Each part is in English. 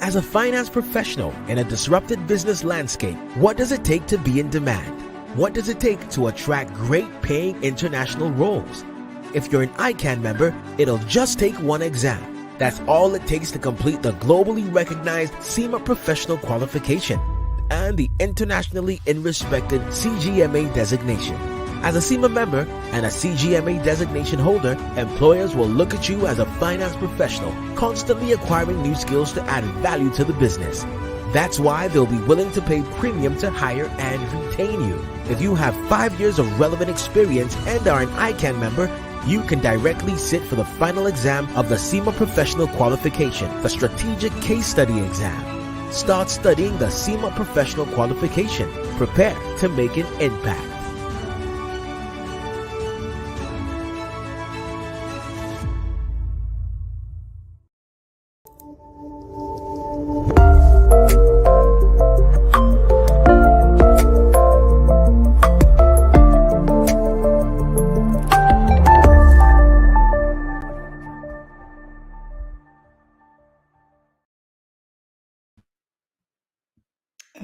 As a finance professional in a disrupted business landscape, what does it take to be in demand? What does it take to attract great paying international roles? If you're an ICAN member, it'll just take one exam. That's all it takes to complete the globally recognized CIMA professional qualification and the internationally respected CGMA designation. As a CIMA member and a CGMA designation holder, employers will look at you as a finance professional, constantly acquiring new skills to add value to the business. That's why they'll be willing to pay premium to hire and retain you. If you have 5 years of relevant experience and are an ICAN member, you can directly sit for the final exam of the CIMA Professional Qualification, the Strategic Case Study Exam. Start studying the CIMA Professional Qualification. Prepare to make an impact.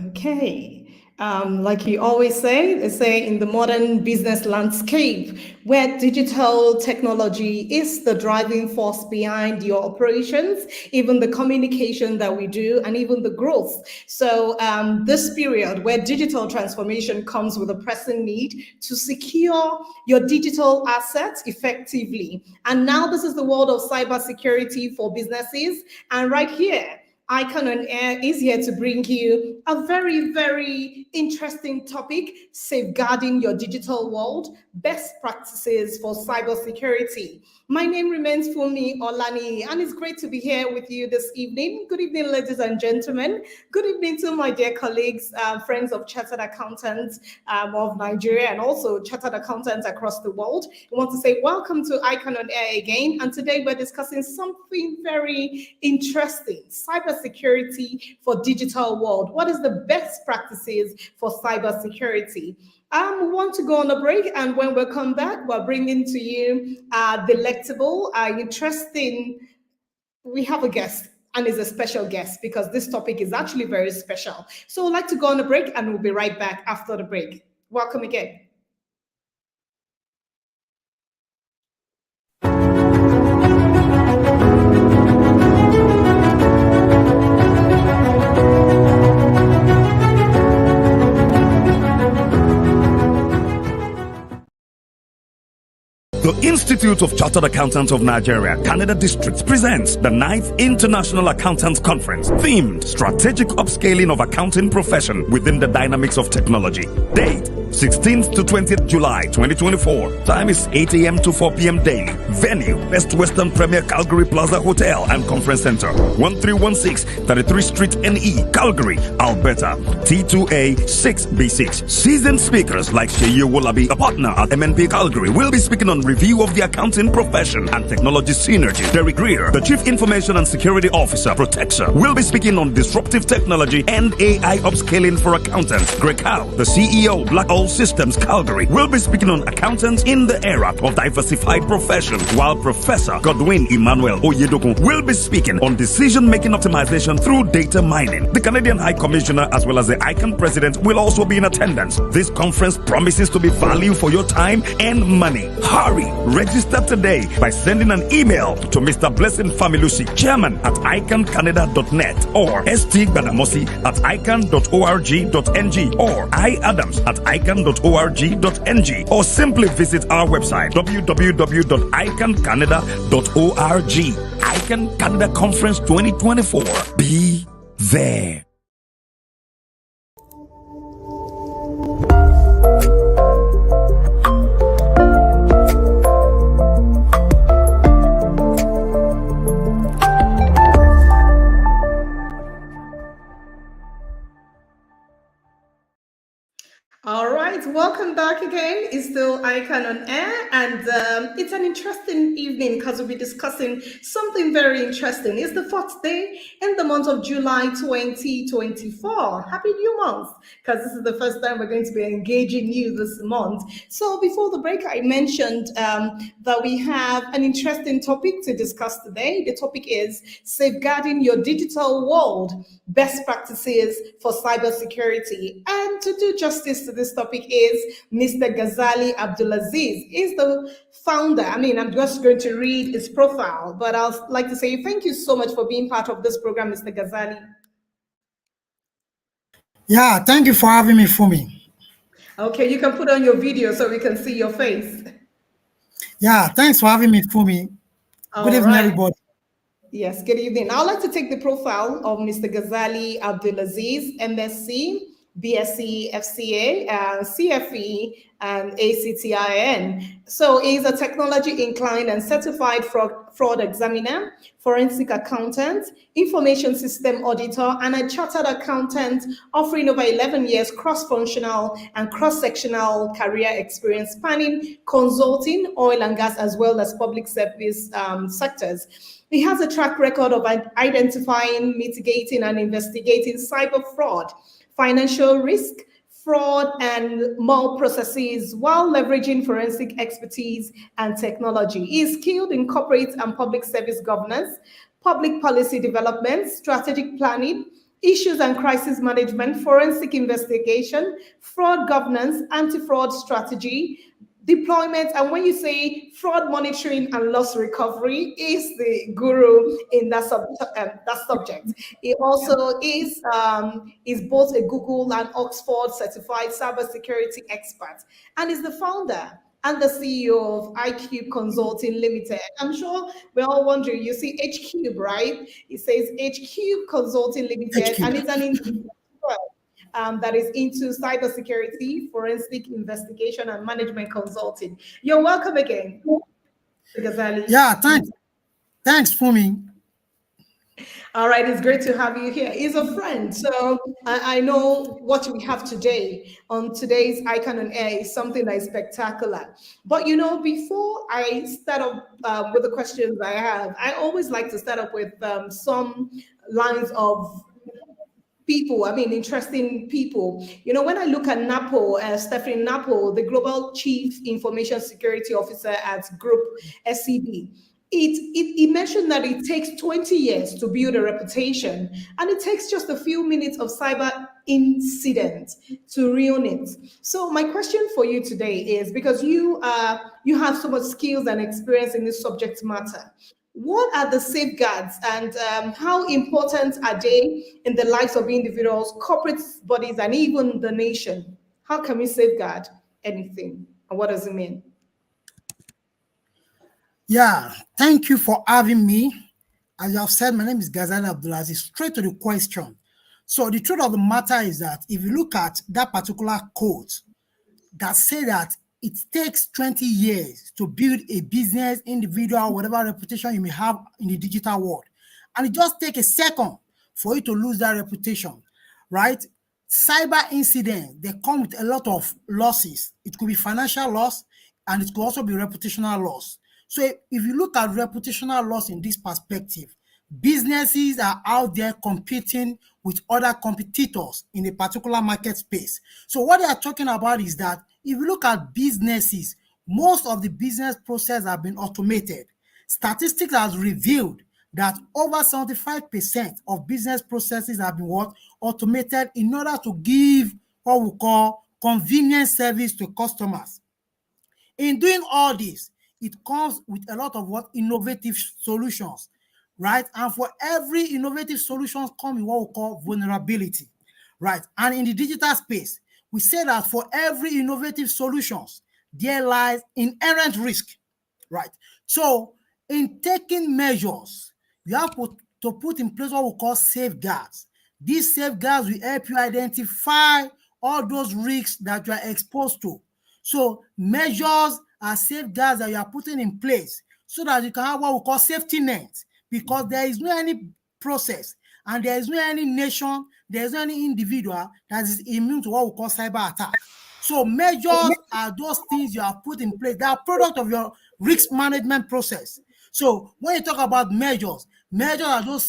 Okay. Like you always say, they say in the modern business landscape, where digital technology is the driving force behind your operations, even the communication that we do, and even the growth. So this period where digital transformation comes with a pressing need to secure your digital assets effectively. And now this is the world of cybersecurity for businesses. And right here, ICAN on Air is here to bring you a very, very interesting topic, safeguarding your digital world, best practices for cybersecurity. My name remains Funmi Olani, and it's great to be here with you this evening. Good evening, ladies and gentlemen. Good evening to my dear colleagues, friends of chartered accountants of Nigeria, and also chartered accountants across the world. I want to say welcome to ICAN on Air again, and today we're discussing something very interesting, cybersecurity for digital world. What is the best practices for cybersecurity? We want to go on a break, and when we come back, we're bringing to you delectable, interesting. We have a guest, and it's a special guest because this topic is actually very special. So we'd like to go on a break, and we'll be right back after the break. Welcome again. The Institute of Chartered Accountants of Nigeria, Canada District presents the 9th International Accountants Conference, themed Strategic Upscaling of Accounting Profession within the Dynamics of Technology. Date 16th to 20th July 2024. Time is 8 a.m. to 4 p.m. daily. Venue, Best Western Premier Calgary Plaza Hotel and Conference Center, 1316 33th Street NE, Calgary, Alberta, T2A 6B6. Seasoned speakers like Sheyi Wolabi, a partner at MNP Calgary, will be speaking on review of the accounting profession and technology synergy. Derek Greer, the Chief Information and Security Officer, Protector, will be speaking on disruptive technology and AI upscaling for accountants. Greg Howe, the CEO, Black All Systems Calgary, will be speaking on accountants in the era of diversified profession, while Professor Godwin Emmanuel Oyedokun will be speaking on decision-making optimization through data mining. The Canadian High Commissioner as well as the ICAN President will also be in attendance. This conference promises to be value for your time and money. Hurry! Register today by sending an email to Mr. Blessing Familusi, chairman at icancanada.net, or stgbadamosi at ican.org.ng, or iadams at ican.org.ng, or simply visit our website www.icancanada.org. ICAN Canada Conference 2024. Be there. All right, right, welcome back again. It's still ICAN on Air, and it's an interesting evening because we'll be discussing something very interesting. It's the fourth day in the month of July 2024. Happy New Month, because this is the first time we're going to be engaging you this month. So before the break, I mentioned that we have an interesting topic to discuss today. The topic is safeguarding your digital world, best practices for cybersecurity. And to do justice to this topic is Mr. Ghazali Abdulazeez. He's the founder. I'm just going to read his profile, but I'd like to say thank you so much for being part of this program, Mr. Ghazali. Yeah, thank you for having me, Fumi. Okay, you can put on your video so we can see your face. Yeah, thanks for having me, Fumi. Good evening, everybody. Yes, good evening. I'd like to take the profile of Mr. Ghazali Abdulazeez, MSc, BSc, FCA, CFE, and ACTIN. So he's a technology-inclined and certified fraud examiner, forensic accountant, information system auditor, and a chartered accountant, offering over 11 years cross-functional and cross-sectional career experience spanning consulting, oil and gas, as well as public service sectors. He has a track record of identifying, mitigating, and investigating cyber fraud, financial risk, fraud, and malpractices while leveraging forensic expertise and technology. He is skilled in corporate and public service governance, public policy development, strategic planning, issues and crisis management, forensic investigation, fraud governance, anti-fraud strategy, deployment, and when you say fraud monitoring and loss recovery, is the guru in that subject. He also is both a Google and Oxford certified cybersecurity expert, and is the founder and the CEO of Hqube Consulting Limited. I'm sure we're all wondering, you see Hqube, right? It says Hqube Consulting Limited, Hqube. And it's an individual that is into cybersecurity, forensic investigation, and management consulting. You're welcome again, Ghazali. Yeah, thanks, Fumi. All right, it's great to have you here. He's a friend, so I know what we have today on today's ICAN on Air is something that is spectacular. But before I start up with the questions I have, I always like to start up with some lines of people, interesting people. When I look at Napo, Stephanie Napo, the Global Chief Information Security Officer at Group SCB, it mentioned that it takes 20 years to build a reputation, and it takes just a few minutes of cyber incident to ruin it. So my question for you today is, because you have so much skills and experience in this subject matter, what are the safeguards, and how important are they in the lives of individuals, corporate bodies, and even the nation? How can we safeguard anything, and what does it mean? Yeah, thank you for having me. As you have said, my name is Ghazali Abdulazeez. Straight to the question. So the truth of the matter is that if you look at that particular quote that say that it takes 20 years to build a business, individual, whatever reputation you may have in the digital world, and it just takes a second for you to lose that reputation, right? Cyber incidents, they come with a lot of losses. It could be financial loss, and it could also be reputational loss. So if you look at reputational loss in this perspective, businesses are out there competing with other competitors in a particular market space. So what they are talking about is that if you look at businesses, most of the business process have been automated. Statistics has revealed that over 75% of business processes have been automated in order to give what we call convenient service to customers. In doing all this, it comes with a lot of innovative solutions, right? And for every innovative solution comes in what we call vulnerability, right? And in the digital space, we say that for every innovative solutions, there lies inherent risk, right? So in taking measures, you have to put in place what we call safeguards. These safeguards will help you identify all those risks that you are exposed to. So measures are safeguards that you are putting in place so that you can have what we call safety nets, because there is no any process and there is no any nation, there is no any individual that is immune to what we call cyber attack. So measures are those things you have put in place. They are product of your risk management process. So when you talk about measures are those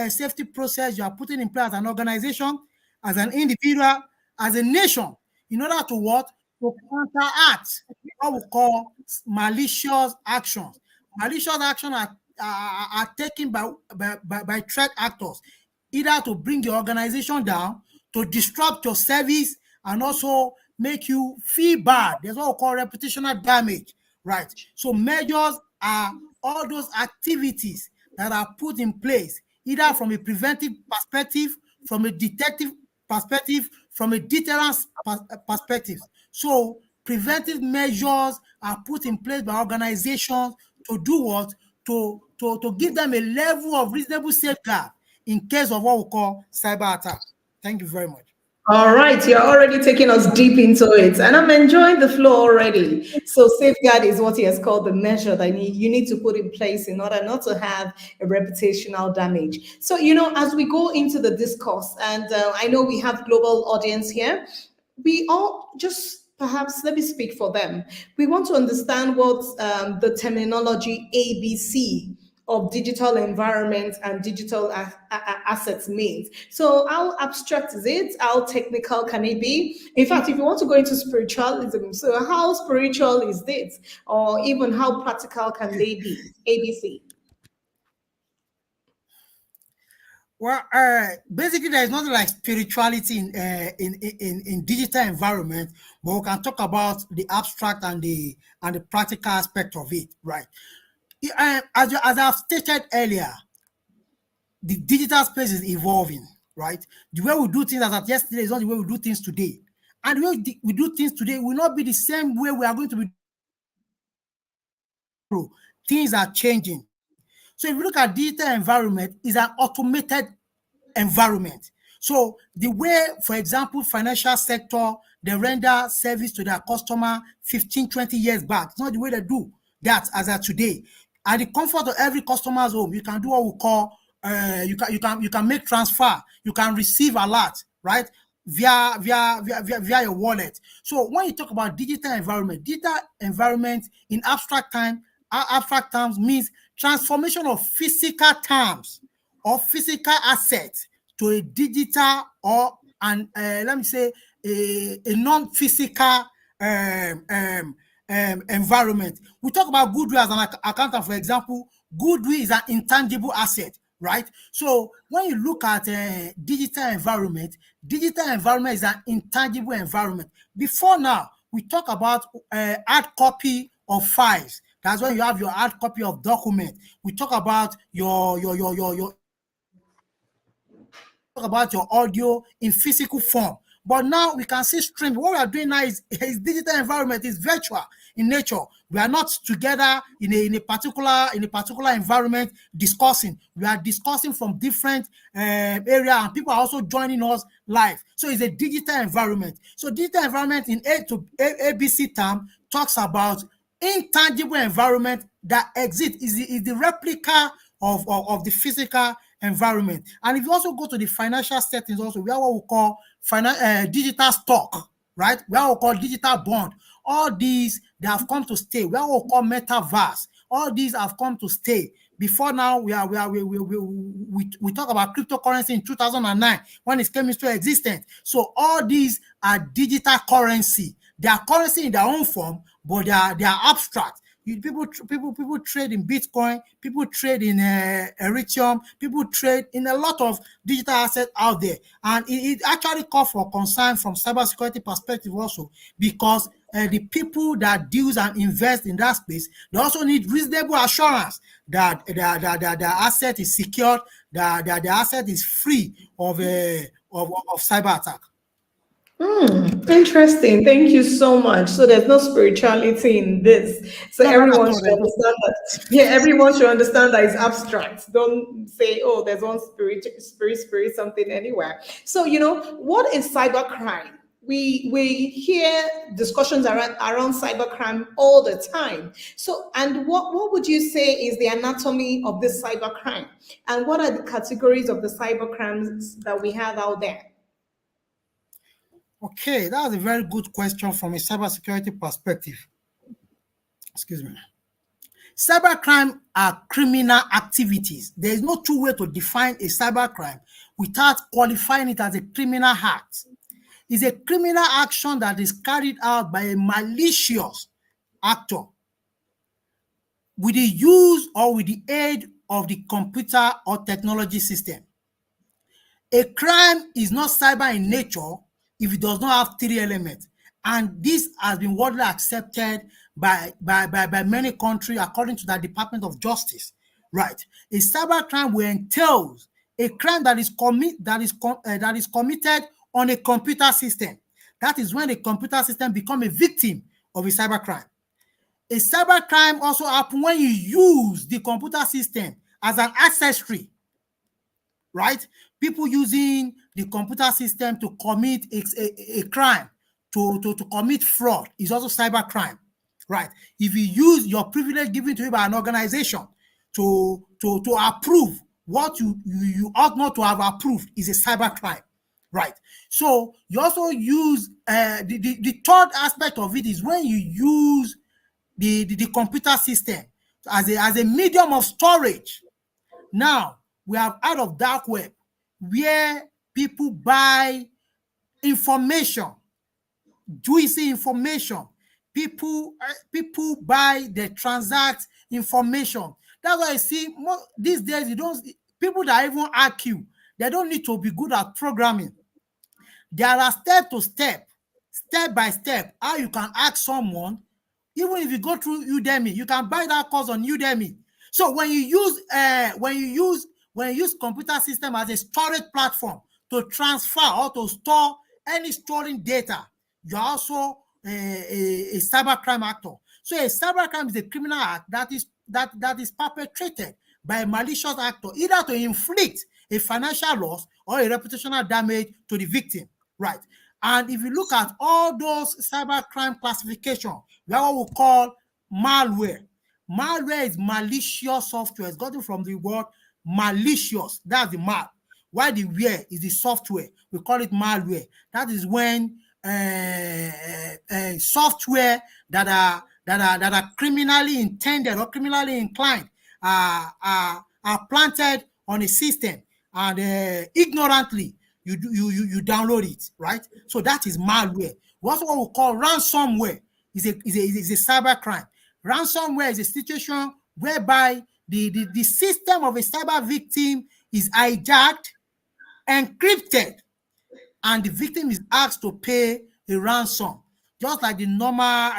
safety process you are putting in place as an organization, as an individual, as a nation, in order to what? To counteract what we call malicious actions. Malicious actions are taken by threat actors, either to bring your organization down, to disrupt your service, and also make you feel bad. There's what we call reputational damage, right? So measures are all those activities that are put in place, either from a preventive perspective, from a detective perspective, from a deterrence perspective. So preventive measures are put in place by organizations to do what? To give them a level of reasonable safeguard in case of what we call cyber attack. Thank you very much. All right, you're already taking us deep into it, and I'm enjoying the flow already. So, safeguard is what he has called the measure that you need to put in place in order not to have a reputational damage. So, as we go into the discourse, and I know we have global audience here, we all just perhaps let me speak for them. We want to understand what the terminology ABC of digital environment and digital assets means. So how abstract is it? How technical can it be? In fact, if you want to go into spiritualism, so how spiritual is this? Or even how practical can they be? ABC. Well, basically, there is nothing like spirituality in digital environment, but we can talk about the abstract and the practical aspect of it, right? As I've stated earlier, the digital space is evolving, right? The way we do things as of yesterday is not the way we do things today, and the way we do things today will not be the same way we are going to be. Things are changing. So if you look at digital environment, is an automated environment. So the way, for example, financial sector, they render service to their customer 15, 20 years back. It's not the way they do that as of today. At the comfort of every customer's home, you can do what we call you can make transfer, you can receive alert, right? Via your wallet. So when you talk about digital environment in abstract terms means transformation of physical terms or physical assets to a digital or let me say a non-physical environment. We talk about goodwill as an accountant, for example. Goodwill is an intangible asset, right? So when you look at digital environment is an intangible environment. Before now, we talk about hard copy of files. That's when you have your hard copy of document. We talk about your audio in physical form. But now we can see stream. What we are doing now is digital environment, is virtual in nature. We are not together in a particular environment discussing. We are discussing from different area, and people are also joining us live. So it's a digital environment. So digital environment in ABC term talks about intangible environment that exists, is the replica of the physical environment. And if you also go to the financial settings, also we have what we call digital stock, right? We have what we call digital bond. All these, they have come to stay. We have what we call metaverse. All these have come to stay. Before now, we talk about cryptocurrency in 2009 when it came into existence. So all these are digital currency. They are currency in their own form, but they are abstract. People trade in Bitcoin, people trade in Ethereum, people trade in a lot of digital assets out there. And it actually calls for concern from cybersecurity perspective also, because the people that deals and invest in that space, they also need reasonable assurance that their asset is secured, that their asset is free of cyber attack. Interesting. Thank you so much. So there's no spirituality in this. So everyone should understand that. Yeah, everyone should understand that it's abstract. Don't say, oh, there's one spirit, something anywhere. So what is cybercrime? We hear discussions around cybercrime all the time. So, and what would you say is the anatomy of this cybercrime? And what are the categories of the cybercrimes that we have out there? Okay, that's a very good question from a cybersecurity perspective. Excuse me. Cybercrime are criminal activities. There is no true way to define a cybercrime without qualifying it as a criminal act. It's a criminal action that is carried out by a malicious actor with the use or with the aid of the computer or technology system. A crime is not cyber in nature if it does not have three elements. And this has been widely accepted by many countries according to the Department of Justice. Right. A cyber crime will entail a crime that is committed on a computer system. That is when the computer system becomes a victim of a cyber crime. A cyber crime also happens when you use the computer system as an accessory, right? People using the computer system to commit a crime, to commit fraud is also cyber crime, right? If you use your privilege given to you by an organization to approve what you ought not to have approved is a cyber crime, right? So you also use the third aspect of it is when you use the computer system as a medium of storage. Now, we have out of dark web where people buy information, juicy information. People buy, they transact information. That's why I see these days people that even argue, they don't need to be good at programming. There are step by step, how you can ask someone. Even if you go through Udemy, you can buy that course on Udemy. So when you use computer system as a storage platform to transfer or to store any stolen data, you're also a cybercrime actor. So a cybercrime is a criminal act that is perpetrated by a malicious actor, either to inflict a financial loss or a reputational damage to the victim, right? And if you look at all those cybercrime classification, we have what we call malware. Malware is malicious software. It's gotten from the word malicious. That's the mal. While the ware is the software. We call it malware. That is when software that are criminally intended or criminally inclined are planted on a system and ignorantly you download it, right? So that is malware. What's what we call ransomware is a cyber crime. Ransomware is a situation whereby the system of a cyber victim is hijacked, encrypted, and the victim is asked to pay a ransom. Just like the normal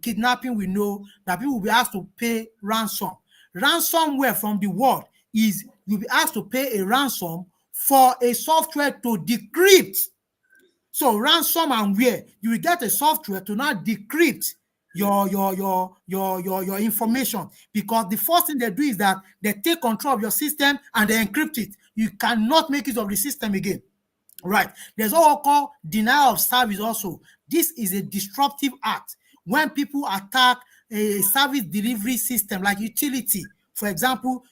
kidnapping, we know that people will be asked to pay ransom. Ransomware from the word is you'll be asked to pay a ransom for a software to decrypt. So ransom and where you will get a software to now decrypt your information, because the first thing they do is that they take control of your system and they encrypt it. You cannot make use of the system again. Right. There's what called denial of service also. This is a disruptive act when people attack a service delivery system like utility. For example,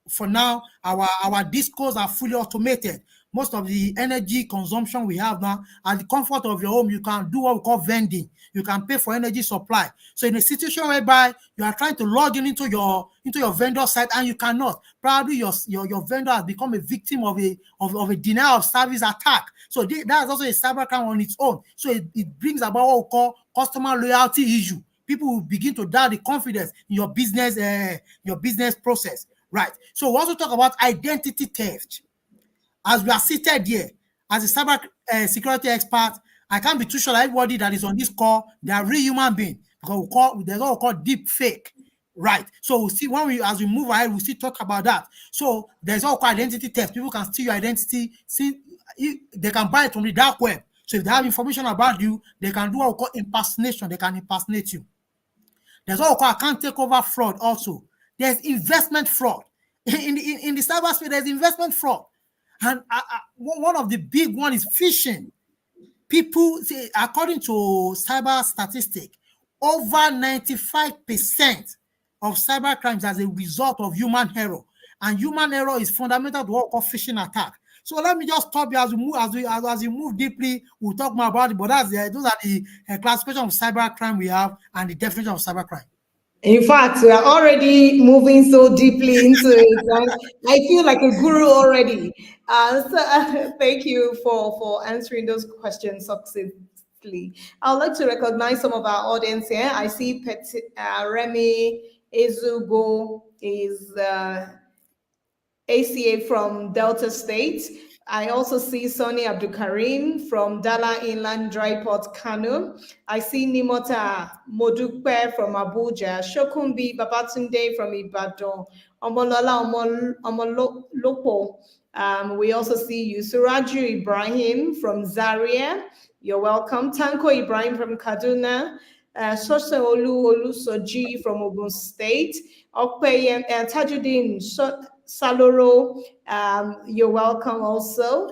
for now, our discos are fully automated. Most of the energy consumption we have now, at the comfort of your home, you can do what we call vending. You can pay for energy supply. So in a situation whereby you are trying to log in into your vendor site and you cannot, probably your vendor has become a victim of a denial of service attack. So that's also a cybercrime on its own. So it brings about what we call customer loyalty issue. People will begin to doubt the confidence in your business process. Right. So we also talk about identity theft. As we are seated here, as a cyber security expert, I can't be too sure that everybody that is on this call, they are real human beings, because there's what we call deep fake. Right. So we'll see as we move ahead, we'll still talk about that. So there's what we call identity theft. People can steal your identity, they can buy it from the dark web. So if they have information about you, they can do what we call impersonation. They can impersonate you. There's what we call account takeover fraud also. There's investment fraud. In the cyberspace, there's investment fraud. And one of the big one is phishing. People say, according to cyber statistics, over 95% of cyber crimes as a result of human error. and human error is fundamental to what we call phishing attack. So let me just stop you as we move, as we move deeply. We'll talk more about it. But those are the classification of cybercrime we have and the definition of cybercrime. In fact, we are already moving so deeply into it, and I feel like a guru already. Thank you for answering those questions succinctly. I would like to recognize some of our audience here. I see Remy Ezugo is ACA from Delta State. I also see Sonny Abdulkarim from Dala Inland Dry Port, Kano. I see Nimota Modukpe from Abuja, Shokumbi Babatunde from Ibadan, Omolola Omolopo. We also see you, Suraju Ibrahim from Zaria. You're welcome. Tanko Ibrahim from Kaduna. Sose Olusoji from Ogun State. Okpeye Tajuddin Saloro, you're welcome also.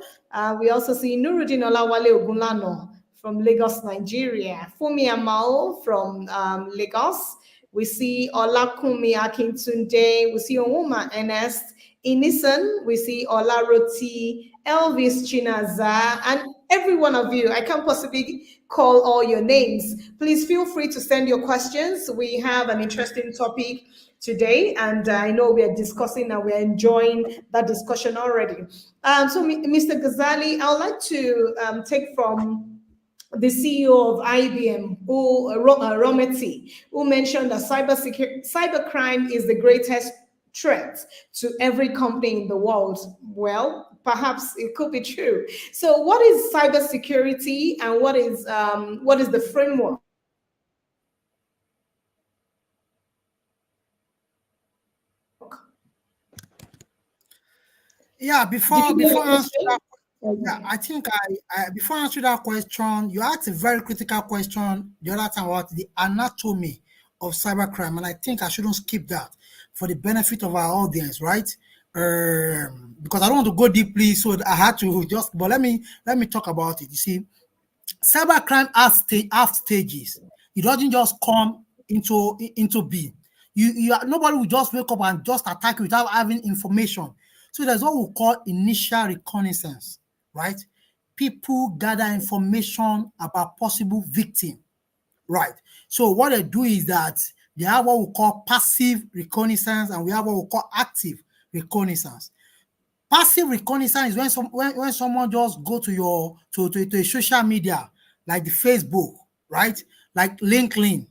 We also see Nuruddin Olawale Ogunlano from Lagos, Nigeria. Fumi Amao from Lagos. We see Olakumi Akintunde. We see Onwuma Ernest Inison. We see Olaroti, Elvis Chinaza, and every one of you. I can't possibly call all your names. Please feel free to send your questions. We have an interesting topic today, and I know we are discussing and we're enjoying that discussion already. So Mr. Ghazali, I would like to take from the CEO of IBM, Rometi, who mentioned that cybercrime is the greatest threat to every company in the world. Well, perhaps it could be true. So what is cybersecurity, and what is the framework? Yeah, before answer that, yeah, I think before answering that question, you asked a very critical question the other time about the anatomy of cybercrime, and I think I shouldn't skip that for the benefit of our audience, right? Because I don't want to go deeply, so I had to just. But let me talk about it. You see, cybercrime has stages. It doesn't just come into being. Nobody will just wake up and just attack you without having information. So there's what we call initial reconnaissance, right? People gather information about possible victim, right? So what they do is that they have what we call passive reconnaissance, and we have what we call active reconnaissance. Passive reconnaissance is when someone just go to a social media like the Facebook, right? Like LinkedIn,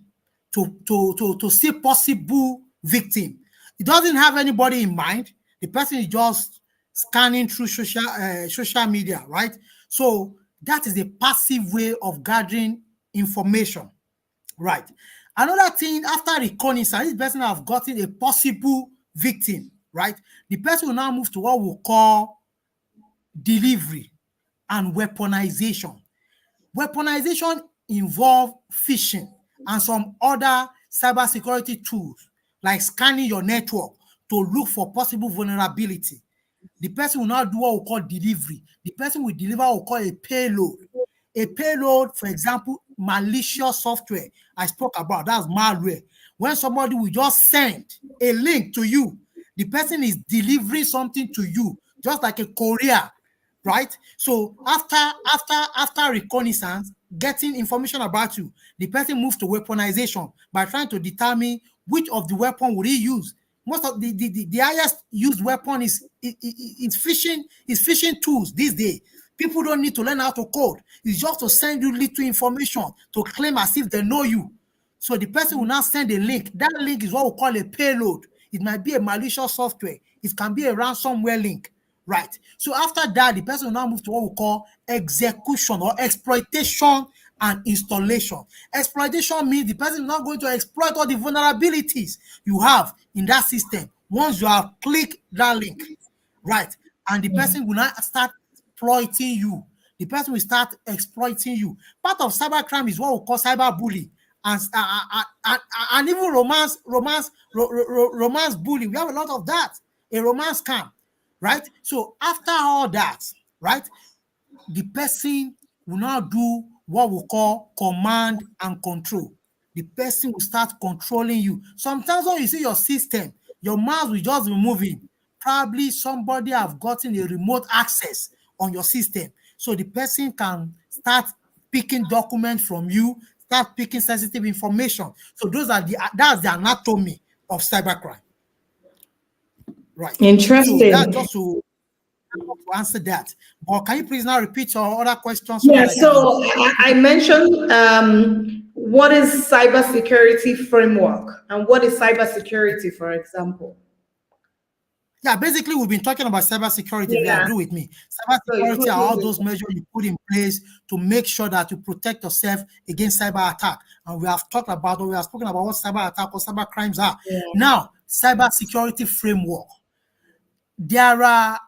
to see possible victim. It doesn't have anybody in mind. The person is just scanning through social media, right? So that is a passive way of gathering information, right? Another thing, after reconnaissance, this person have gotten a possible victim, right? The person will now move to what we call delivery and weaponization. Weaponization involve phishing and some other cybersecurity tools like scanning your network to look for possible vulnerability. The person will now do what we call delivery. The person will deliver what we call a payload. A payload, for example, malicious software I spoke about, that's malware. When somebody will just send a link to you, the person is delivering something to you, just like a courier, right? So after reconnaissance, getting information about you, the person moves to weaponization by trying to determine which of the weapon would he use. Most of the highest used weapon is phishing tools these days. People don't need to learn how to code. It's just to send you little information to claim as if they know you. So the person will now send a link. That link is what we call a payload. It might be a malicious software. It can be a ransomware link, right? So after that, the person will now move to what we call execution or exploitation and installation. Exploitation means the person is not going to exploit all the vulnerabilities you have in that system once you have clicked that link, right? And the person will not start exploiting you. The person will start exploiting you. Part of cybercrime is what we call cyberbullying and even romance bullying. We have a lot of that. A romance scam, right? So after all that, right, the person will now do what we call command and control. The person will start controlling you. Sometimes when you see your system, your mouse will just be moving probably somebody have gotten a remote access on your system. So the person can start picking documents from you, start picking sensitive information. So that's the anatomy of cybercrime. Right. So that's Interesting. just to answer that. But can you please now repeat your other questions so Yeah, that I can? so I mentioned what is cybersecurity framework and what is cybersecurity, for example. Yeah, basically, we've been talking about cybersecurity. If you Yeah. agree with me, So you cybersecurity put are all things those measures you put in place to make sure that you protect yourself against cyber attack. And we have talked about, or we have spoken about what cyber attack or cyber crimes are. Yeah. Now, cybersecurity framework. There are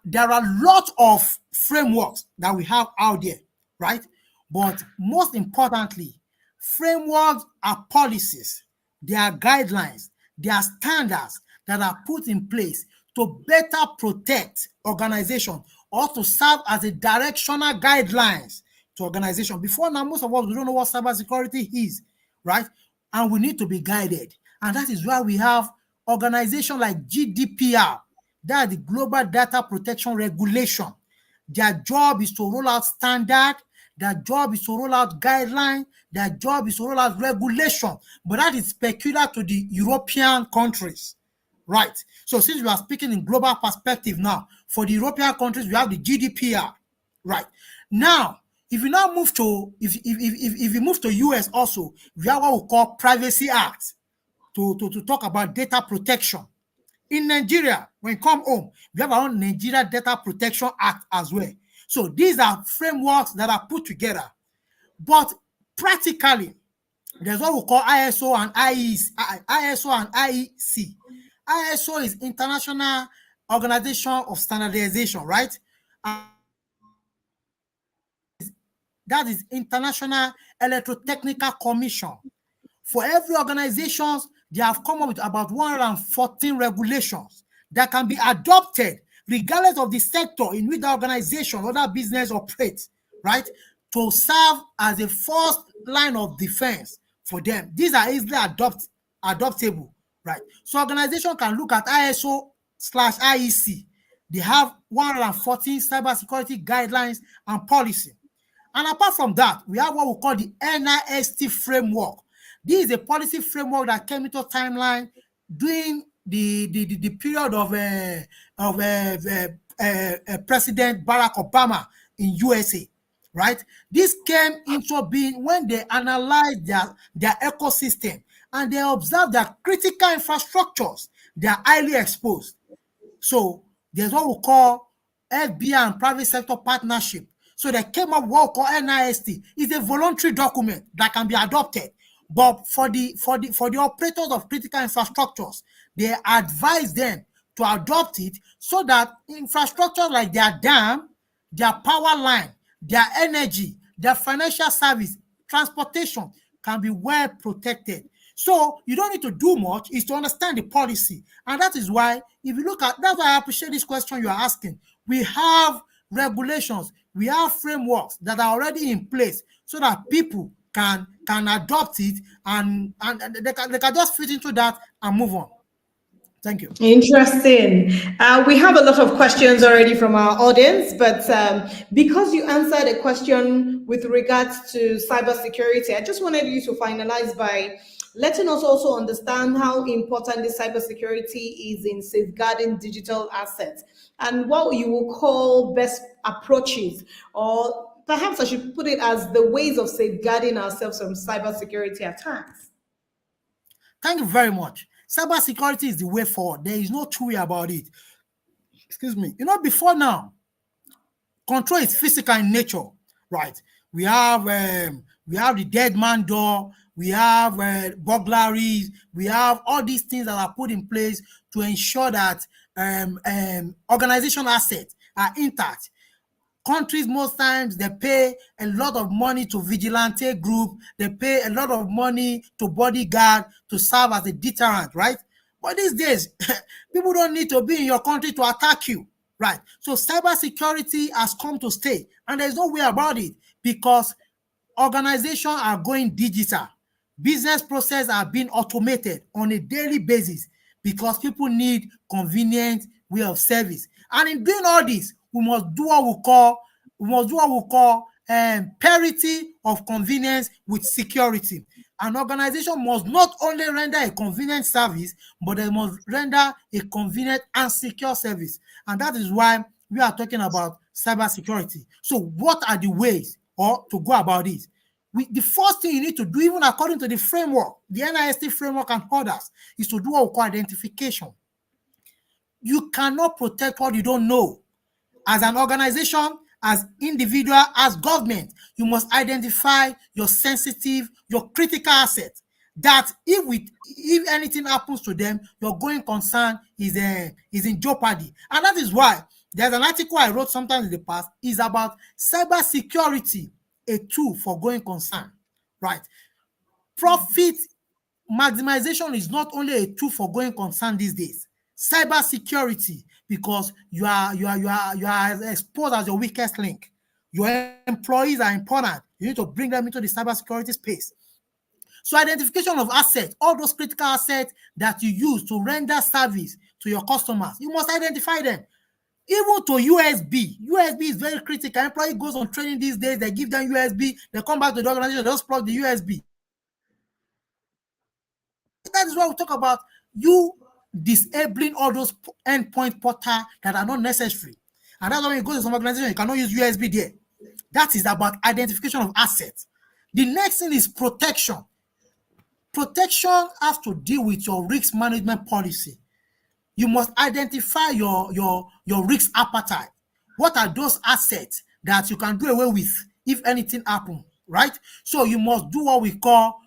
lots of frameworks that we have out there, right? But most importantly, frameworks are policies, they are guidelines, they are standards that are put in place to better protect organization or to serve as a directional guidelines to organization. Before now, most of us, we don't know what cybersecurity is, right? And we need to be guided. And that is why we have organizations like GDPR, that's the Global Data Protection Regulation. Their job is to roll out standard, their job is to roll out guidelines, their job is to roll out regulation. But that is peculiar to the European countries, right? So since we are speaking in global perspective now, for the European countries, we have the GDPR, right? Now, if you now move to, if you move to US also, we have what we call Privacy Act to talk about data protection. In Nigeria, when you come home, we have our own Nigeria Data Protection Act as well. So these are frameworks that are put together. But practically, there's what we call ISO and IEC. ISO is International Organization of Standardization, right? That is International Electrotechnical Commission. For every organization, they have come up with about 114 regulations that can be adopted regardless of the sector in which the organization or that business operates, right? To serve as a first line of defense for them. These are easily adoptable, right? So organization can look at ISO/IEC. They have 114 cybersecurity guidelines and policy. And apart from that, we have what we call the NIST framework. This is a policy framework that came into timeline during the period of President Barack Obama in USA, right? This came into being when they analyzed their ecosystem and they observed that critical infrastructures, they are highly exposed. So there's what we call FBI and private sector partnership. So they came up with what we call NIST. It's a voluntary document that can be adopted. But for the operators of critical infrastructures, they advise them to adopt it so that infrastructure like their dam, their power line, their energy, their financial service, transportation can be well protected. So you don't need to do much, is to understand the policy. And that is why, if you look at, that's why I appreciate this question you are asking. We have regulations, we have frameworks that are already in place so that people can adopt it and they can just fit into that and move on. Thank you. Interesting. We have a lot of questions already from our audience, but because you answered a question with regards to cybersecurity, I just wanted you to finalize by letting us also understand how important the cybersecurity is in safeguarding digital assets and what you will call best approaches, or perhaps I should put it as the ways of safeguarding ourselves from cybersecurity attacks. Thank you very much. Cybersecurity is the way forward. There is no two way about it. Excuse me. You know, before now, control is physical in nature, right? We have the dead man door, we have burglaries, we have all these things that are put in place to ensure that organizational assets are intact. Countries, most times, they pay a lot of money to vigilante group. They pay a lot of money to bodyguard to serve as a deterrent, right? But these days, people don't need to be in your country to attack you, right? So cybersecurity has come to stay, and there's no way about it because organizations are going digital. Business processes are being automated on a daily basis because people need convenient way of service. And in doing all this, we must do what we call parity of convenience with security. An organization must not only render a convenient service, but they must render a convenient and secure service. And that is why we are talking about cybersecurity. So what are the ways to go about this? The first thing you need to do, even according to the framework, the NIST framework and others, is to do what we call identification. You cannot protect what you don't know. As an organization, as individual, as government, you must identify your sensitive, your critical assets. That if anything happens to them, your going concern is in jeopardy. And that is why there's an article I wrote sometime in the past is about cybersecurity, a tool for going concern. Right? Profit maximization is not only a tool for going concern these days. Cybersecurity, because you are exposed as your weakest link. Your employees are important. You need to bring them into the cybersecurity space. So identification of assets, all those critical assets that you use to render service to your customers, you must identify them. Even to USB. USB is very critical. Employee goes on training these days, they give them USB, they come back to the organization, they just plug the USB. That is why we talk about you disabling all those endpoint portals that are not necessary. And that's why when you go to some organization, you cannot use USB there. That is about identification of assets. The next thing is protection. Protection has to deal with your risk management policy. You must identify your risk appetite. What are those assets that you can do away with if anything happens, right? So you must do what we call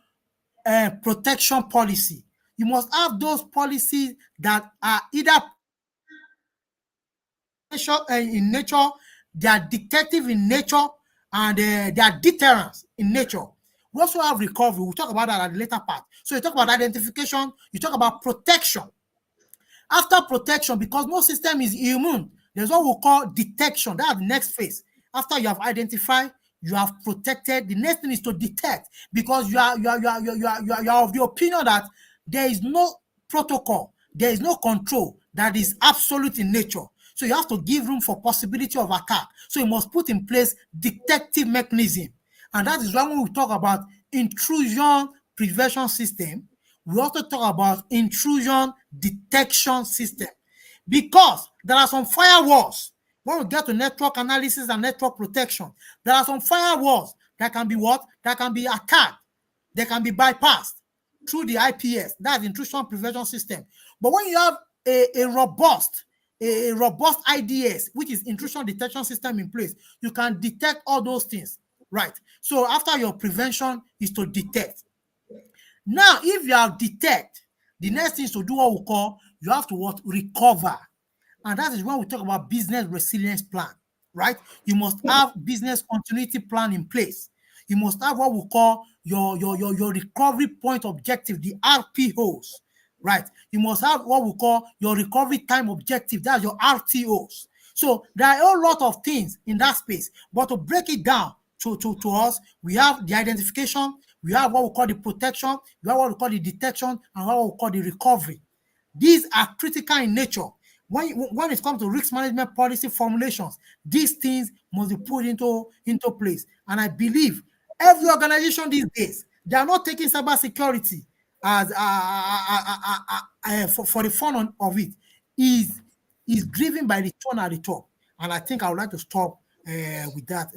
protection policy. You must have those policies that are either in nature, they are detective in nature, and they are deterrence in nature. We also have recovery. We'll talk about that at the later part. So you talk about identification, you talk about protection. After protection, because no system is immune, there's what we call detection. That's the next phase. After you have identified, you have protected. The next thing is to detect, because you are of the opinion that there is no protocol, there is no control that is absolute in nature. So you have to give room for possibility of attack. So you must put in place detective mechanism. And that is why when we talk about intrusion prevention system, we also talk about intrusion detection system. Because there are some firewalls. When we get to network analysis and network protection, there are some firewalls that can be what? That can be attacked. They can be bypassed through the IPS, that's intrusion prevention system. But when you have a robust IDS, which is intrusion detection system in place, you can detect all those things, right? So after your prevention is to detect. Now, if you have detect, the next thing is to do what we call, you have to what? Recover. And that is when we talk about business resilience plan, right? You must have business continuity plan in place. You must have what we call your recovery point objective, the RPOs, right? You must have what we call your recovery time objective, that's your RTOs. So there are a whole lot of things in that space, but to break it down to us, we have the identification, we have what we call the protection, we have what we call the detection, and what we call the recovery. These are critical in nature. When it comes to risk management policy formulations, these things must be put into place. And I believe every organization these days, they are not taking cybersecurity as for the fun of it. Is driven by the tone at the top. And I think I would like to stop with that.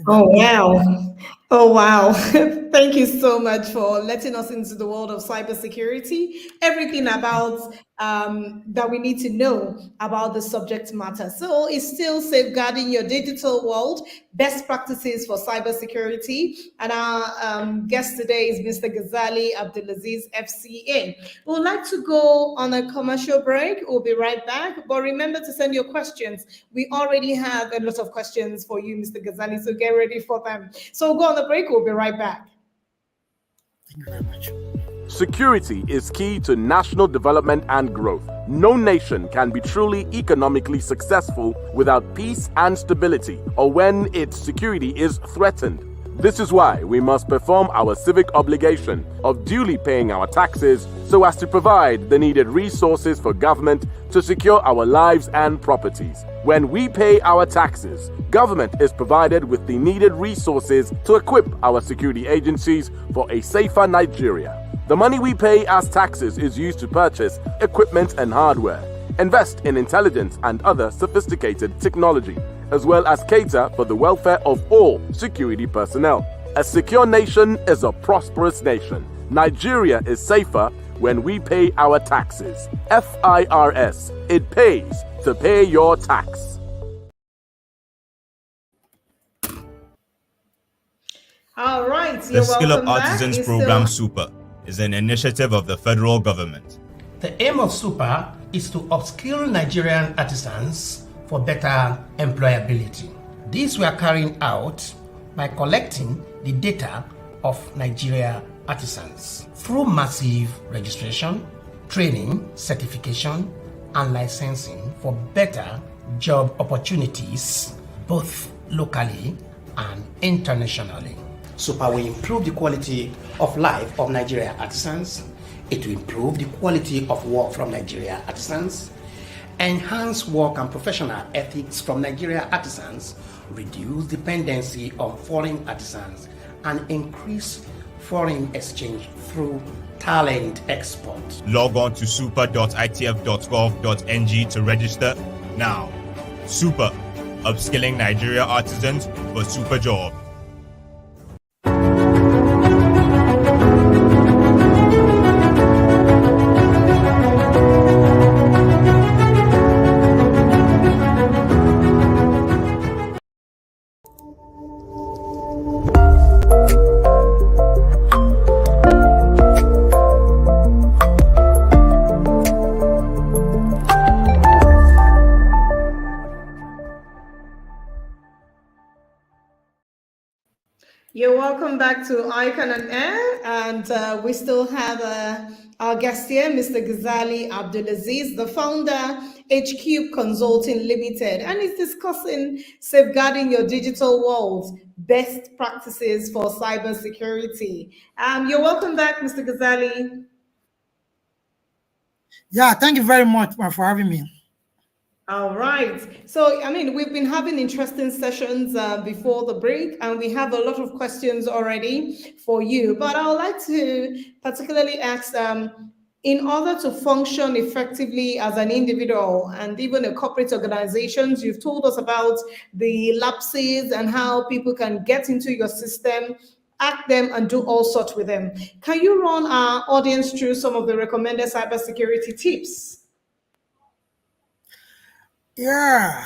Oh, wow. Thank you so much for letting us into the world of cybersecurity. Everything about that we need to know about the subject matter. So it's still safeguarding your digital world, best practices for cybersecurity. And our guest today is Mr. Ghazali Abdulazeez, FCA. We would like to go on a commercial break. We'll be right back. But remember to send your questions. We already have a lot of questions for you, Mr. Ghazali, so get ready for them. So we'll go on the break. We'll be right back. Thank you very much. Security is key to national development and growth. No nation can be truly economically successful without peace and stability, or when its security is threatened. This is why we must perform our civic obligation of duly paying our taxes so as to provide the needed resources for government to secure our lives and properties. When we pay our taxes, government is provided with the needed resources to equip our security agencies for a safer Nigeria. The money we pay as taxes is used to purchase equipment and hardware, invest in intelligence and other sophisticated technology, as well as cater for the welfare of all security personnel. A secure nation is a prosperous nation. Nigeria is safer when we pay our taxes. FIRS, it pays to pay your tax. All right, The Skill Up Artisans Program Super is an initiative of the federal government. The aim of Super is to upskill Nigerian artisans for better employability. These were carried out by collecting the data of Nigeria artisans through massive registration, training, certification, and licensing for better job opportunities, both locally and internationally. Super will improve the quality of life of Nigeria artisans. It will improve the quality of work from Nigeria artisans, enhance work and professional ethics from Nigeria artisans, reduce dependency on foreign artisans, and increase foreign exchange through talent export. Log on to super.itf.gov.ng to register now. Super, upskilling Nigeria artisans for super job. You're welcome back to ICAN on Air, and we still have our guest here, Mr. Ghazali Abdulazeez, the founder, Hqube Consulting Limited, and he's discussing safeguarding your digital world, best practices for cybersecurity. You're welcome back, Mr. Ghazali. Yeah, thank you very much for having me. All right. So, I mean, we've been having interesting sessions before the break, and we have a lot of questions already for you. But I would like to particularly ask, in order to function effectively as an individual and even a corporate organizations, you've told us about the lapses and how people can get into your system, hack them, and do all sorts with them. Can you run our audience through some of the recommended cybersecurity tips? Yeah.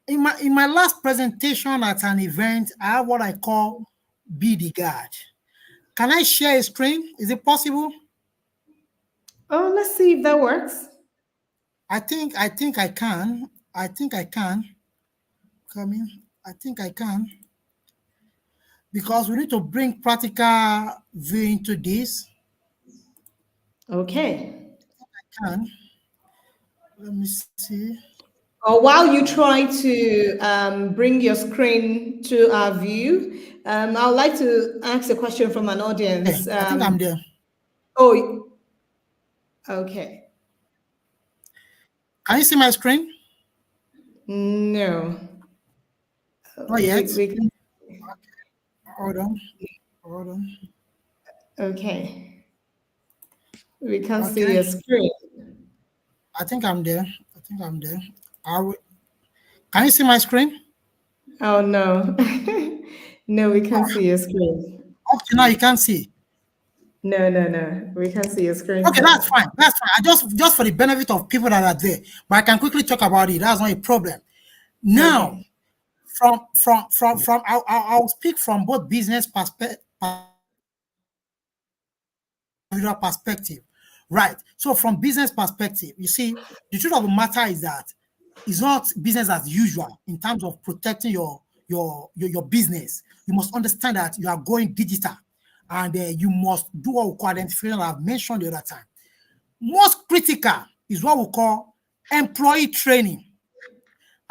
In my last presentation at an event, I have what I call be the guard. Can I share a screen? Is it possible? Oh, let's see if that works. I think I can. Come in. I think I can. Because we need to bring practical view into this. Okay. I can. Let me see. While you try to bring your screen to our view, I would like to ask a question from an audience. Hey, I think I'm there. Oh, okay. Can you see my screen? No. Not yet. We can... Hold on. Okay. We can't see your screen. I think I'm there. Can you see my screen? Oh, no. No, we can't see your screen. Up to now, you can't see. No. We can't see your screen. Okay, that's fine. I just for the benefit of people that are there, but I can quickly talk about it. That's not a problem. Now, okay. I'll speak from both business perspective. Right. So from business perspective, you see, the truth of the matter is that it's not business as usual in terms of protecting your business. You must understand that you are going digital, and you must do what we call identification that I've mentioned the other time. Most critical is what we call employee training.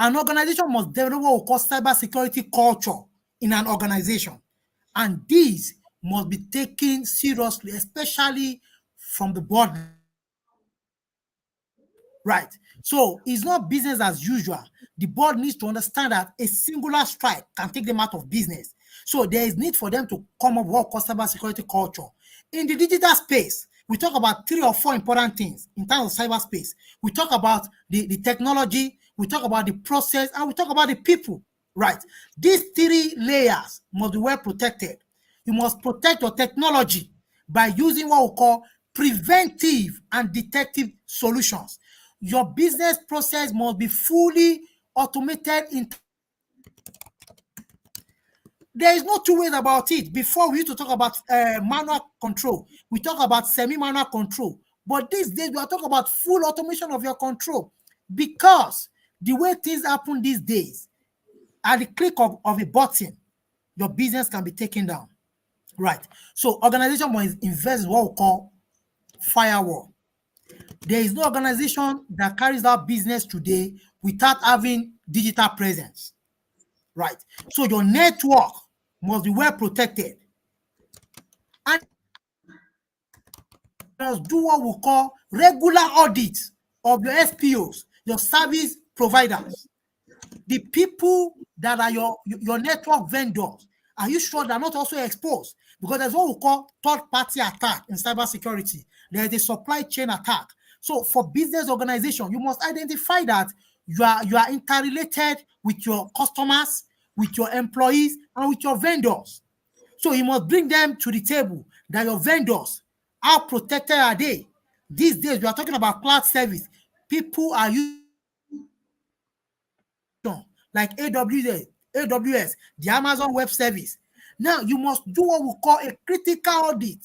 An organization must develop what we call cybersecurity culture in an organization. And these must be taken seriously, especially from the board. Right. So it's not business as usual. The board needs to understand that a singular strike can take them out of business. So there is need for them to come up with what cyber security culture. In the digital space, we talk about 3 or 4 important things in terms of cyberspace. We talk about the technology, we talk about the process, and we talk about the people. Right. These 3 layers must be well protected. You must protect your technology by using what we call preventive and detective solutions. Your business process must be fully automated. There is no 2 ways about it. Before, we used to talk about manual control. We talk about semi-manual control. But these days, we are talking about full automation of your control, because the way things happen these days, at the click of a button, your business can be taken down. Right. So organization must invest in what we call firewall. There is no organization that carries out business today without having digital presence. Right. So your network must be well protected. And must do what we call regular audits of your SPOs, your service providers. The people that are your network vendors, are you sure they're not also exposed? Because there's what we call third-party attack in cybersecurity. There is a supply chain attack. So for business organization, you must identify that you are interrelated with your customers, with your employees, and with your vendors. So you must bring them to the table, that your vendors, how protected are they? These days, we are talking about cloud service. People are using like AWS, the Amazon Web Service. Now, you must do what we call a critical audit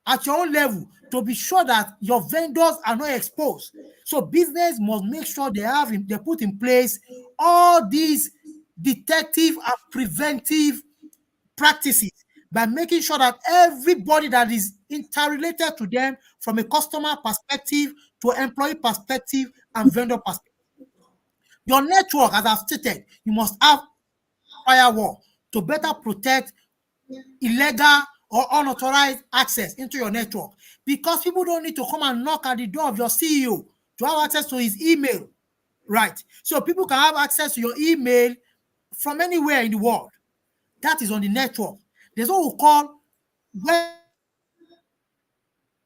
at your own level to be sure that your vendors are not exposed. So business must make sure they put in place all these detective and preventive practices by making sure that everybody that is interrelated to them, from a customer perspective to employee perspective and vendor perspective. Your network, as I've stated, you must have firewall to better protect illegal or unauthorized access into your network, because people don't need to come and knock at the door of your CEO to have access to his email. Right. So people can have access to your email from anywhere in the world. That is on the network. There's what we call web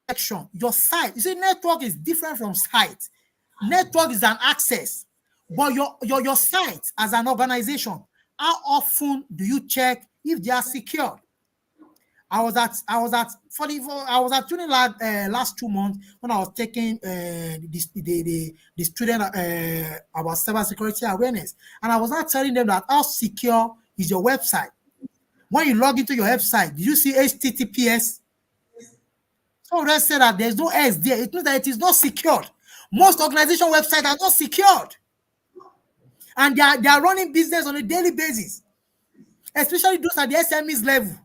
protection. Your site. You see, network is different from site. Network is an access. But your site as an organization, how often do you check if they are secured? I was at Tuniland last 2 months when I was taking the student about cybersecurity awareness, and I was not telling them that how secure is your website. When you log into your website, do you see HTTPS? So let's say that there's no S there. It means that it is not secured. Most organization websites are not secured, and they are running business on a daily basis, especially those at the SMEs level.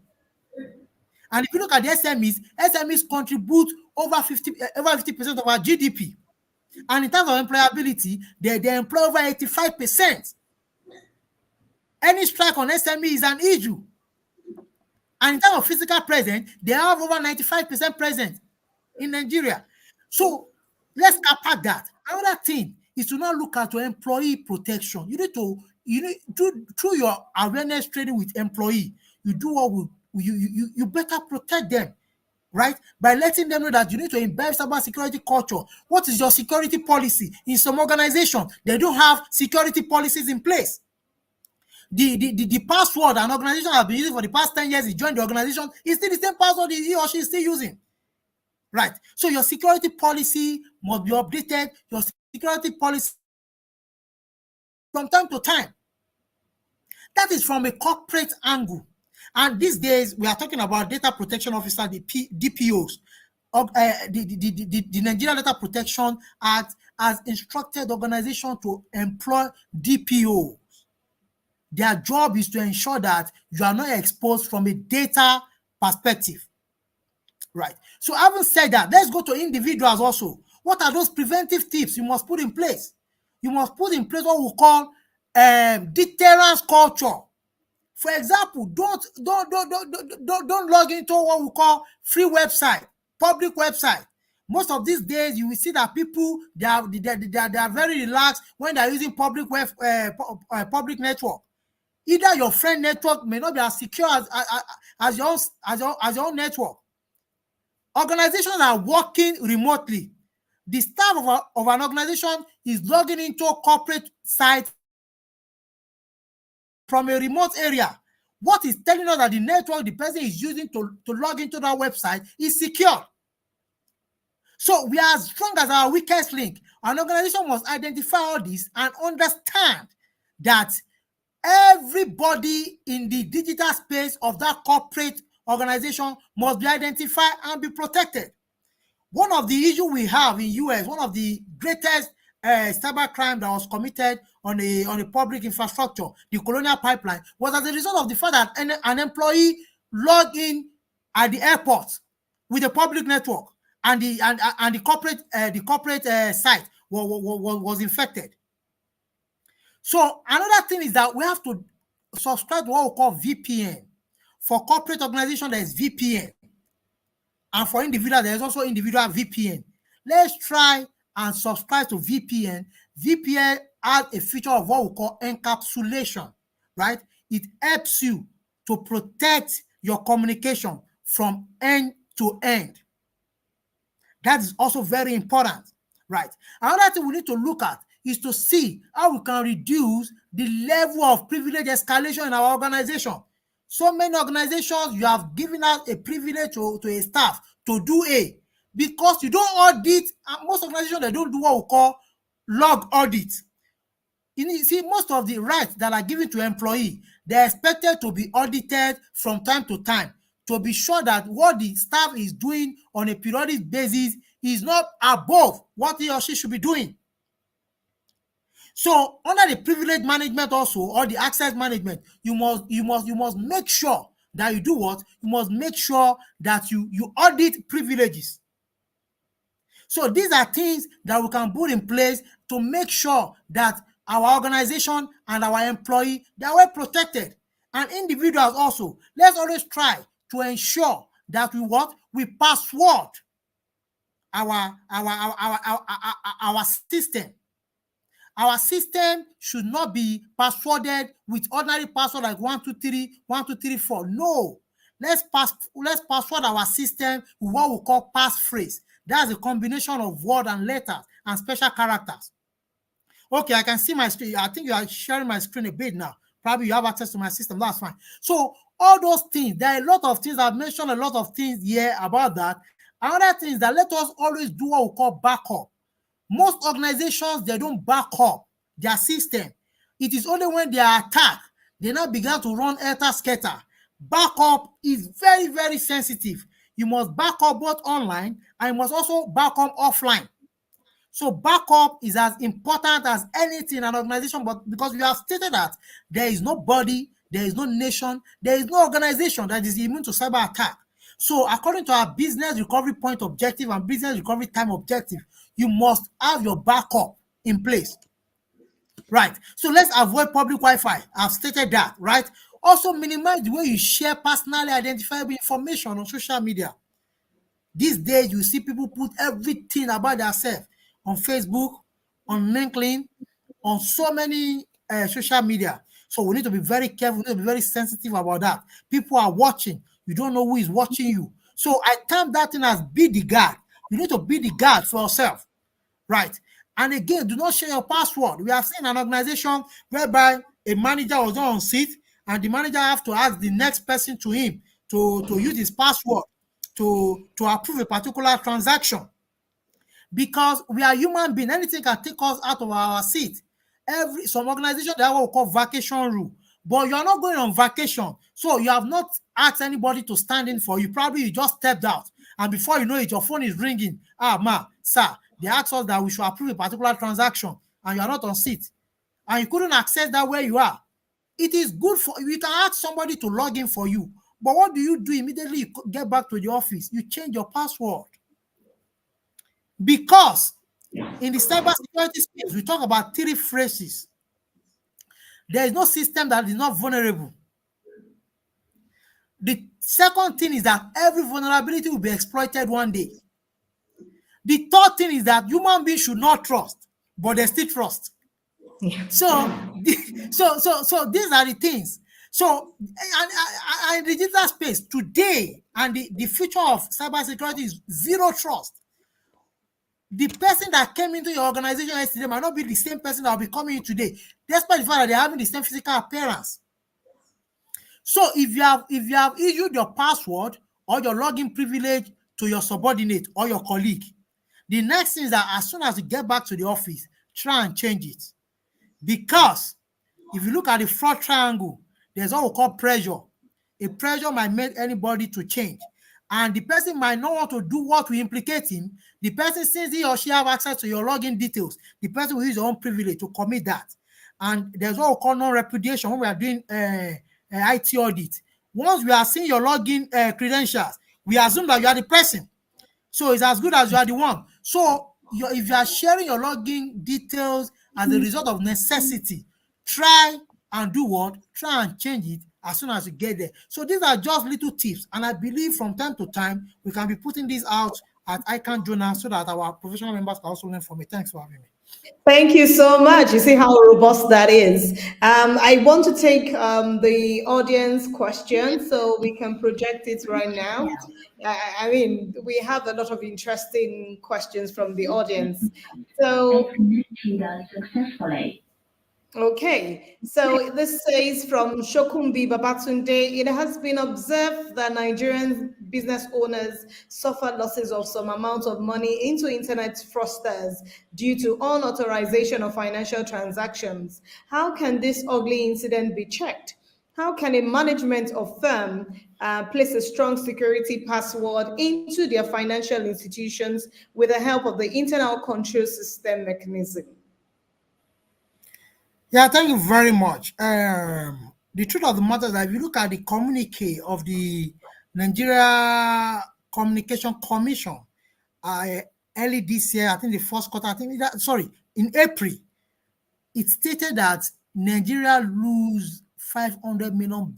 And if you look at the SMEs contribute over 50% of our GDP. And in terms of employability, they employ over 85%. Any strike on SME is an issue. And in terms of physical presence, they have over 95% present in Nigeria. So let's unpack that. Another thing is to not look at your employee protection. You need to do through your awareness training with employee. You do what you better protect them, right? By letting them know that you need to embed cybersecurity culture. What is your security policy? In some organizations, they don't have security policies in place. The password an organization has been using for the past 10 years, he joined the organization, is still the same password he or she is still using. Right. So your security policy must be updated. Your security policy from time to time. That is from a corporate angle. And these days, we are talking about data protection officer, the DPOs. The Nigerian Data Protection Act has instructed organizations to employ DPOs. Their job is to ensure that you are not exposed from a data perspective. Right. So having said that, let's go to individuals also. What are those preventive tips you must put in place? you must put in place what we call deterrence culture. For example, don't log into what we call free website, public website. Most of these days, you will see that people they are very relaxed when they are using public public network. Either your friend network may not be as secure as your own network. Organizations are working remotely. The staff of an organization is logging into a corporate site from a remote area. What is telling us that the network the person is using to log into that website is secure. So we are as strong as our weakest link. An organization must identify all this and understand that everybody in the digital space of that corporate organization must be identified and be protected. One of the issues we have in US, one of the greatest cyber crime that was committed on a public infrastructure, the Colonial Pipeline, was as a result of the fact that an employee logged in at the airport with a public network, and the corporate site was infected. So another thing is that we have to subscribe to what we call VPN. For corporate organization, there is VPN. And for individual, there is also individual VPN. Let's try and subscribe to VPN. VPN has a feature of what we call encapsulation, right? It helps you to protect your communication from end to end. That is also very important, right? Another thing we need to look at is to see how we can reduce the level of privilege escalation in our organization. So many organizations, you have given out a privilege to a staff to do A, because you don't audit, and most organizations, they don't do what we call log audit. You see, most of the rights that are given to employee, they're expected to be audited from time to time to be sure that what the staff is doing on a periodic basis is not above what he or she should be doing. So under the privilege management also, or the access management, you must make sure that you do what? You must make sure that you audit privileges. So these are things that we can put in place to make sure that our organization and our employee, they are well protected. And individuals also, let's always try to ensure that we password our system. Our system should not be passworded with ordinary password like 123, 1234. No, let's password our system with what we call passphrase. That's a combination of word and letters and special characters. Okay, I can see my screen. I think you are sharing my screen a bit now. Probably you have access to my system. That's fine. So all those things, there are a lot of things. I've mentioned a lot of things here about that. Another thing is that let us always do what we call backup. Most organizations, they don't back up their system. It is only when they are attacked, they now begin to run helter-skelter. Backup is very, very sensitive. You must back up both online and you must also back up offline. So backup is as important as anything in an organization, but because we have stated that there is no body, there is no nation, there is no organization that is immune to cyber attack. So according to our business recovery point objective and business recovery time objective, you must have your backup in place. Right. So let's avoid public Wi-Fi. I've stated that, right? Also minimize the way you share personally identifiable information on social media. These days, you see people put everything about themselves on Facebook, on LinkedIn, on so many social media. So we need to be very careful. We need to be very sensitive about that. People are watching. You don't know who is watching you. So I term that thing as be the guard. You need to be the guard for yourself, right? And again, do not share your password. We have seen an organization whereby a manager was not on seat, and the manager have to ask the next person to him to use his password to approve a particular transaction. Because we are human beings, anything can take us out of our seat. Some organizations, they have what we call vacation rule. But you are not going on vacation. So you have not asked anybody to stand in for you. Probably you just stepped out. And before you know it, your phone is ringing. Sir, they asked us that we should approve a particular transaction. And you are not on seat. And you couldn't access that where you are. It is good for you. You can ask somebody to log in for you. But what do? Immediately you get back to the office? You change your password. Because In the cybersecurity space, we talk about three phrases. There is no system that is not vulnerable. The second thing is that every vulnerability will be exploited one day. The third thing is that human beings should not trust, but they still trust. Yeah. So these are the things. So, and the digital space today and the future of cybersecurity is zero trust. The person that came into your organization yesterday might not be the same person that will be coming in today, despite the fact that they're having the same physical appearance. So if you have issued your password or your login privilege to your subordinate or your colleague, the next thing is that as soon as you get back to the office, try and change it. Because if you look at the fraud triangle, there's what we call pressure. A pressure might make anybody to change. And the person might not want to do what will implicate him. The person, since he or she have access to your login details, the person will use your own privilege to commit that. And there's what we call non-repudiation when we are doing IT audit. Once we are seeing your login credentials, we assume that you are the person. So it's as good as you are the one. So if you are sharing your login details as a result of necessity, try and do what? Try and change it as soon as you get there. So these are just little tips. And I believe from time to time, we can be putting these out at ICAN Journal so that our professional members can also learn from it. Thanks for having me. Thank you so much. You see how robust that is. I want to take the audience question so we can project it right now. I mean, we have a lot of interesting questions from the audience. So, okay, so this says from Shokumbi Babatunde, it has been observed that Nigerian business owners suffer losses of some amount of money into internet fraudsters due to unauthorization of financial transactions. How can this ugly incident be checked? How can a management of firm place a strong security password into their financial institutions with the help of the internal control system mechanism? Yeah, thank you very much. The truth of the matter is that if you look at the communique of the Nigeria Communication Commission, early this year, I think the first quarter, in April, it stated that Nigeria lose $500 million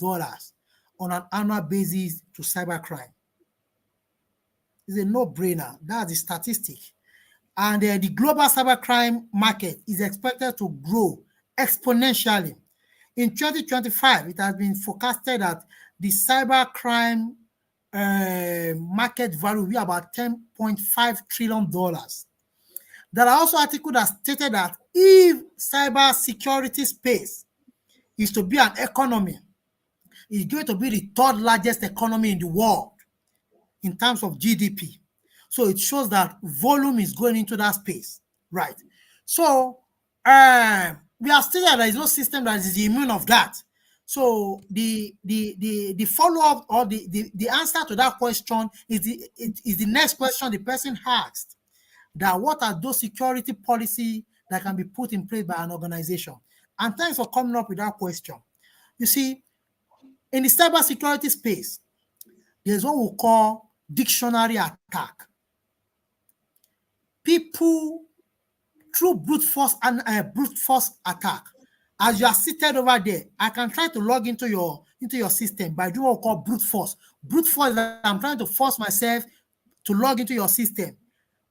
on an annual basis to cybercrime. It's a no-brainer. That's the statistic. And the global cybercrime market is expected to grow exponentially. In 2025, it has been forecasted that the cybercrime market value will be about $10.5 trillion. There are also articles that stated that if cybersecurity space is to be an economy, it's going to be the third largest economy in the world in terms of GDP. So it shows that volume is going into that space, right? So we have stated that there is no system that is immune of that. So the follow-up or the answer to that question is the next question the person asked, that what are those security policies that can be put in place by an organization? And thanks for coming up with that question. You see, in the cybersecurity space, there's what we call dictionary attack. People, through brute force attack, as you are seated over there, I can try to log into your system by doing what we call brute force. Brute force is that I'm trying to force myself to log into your system.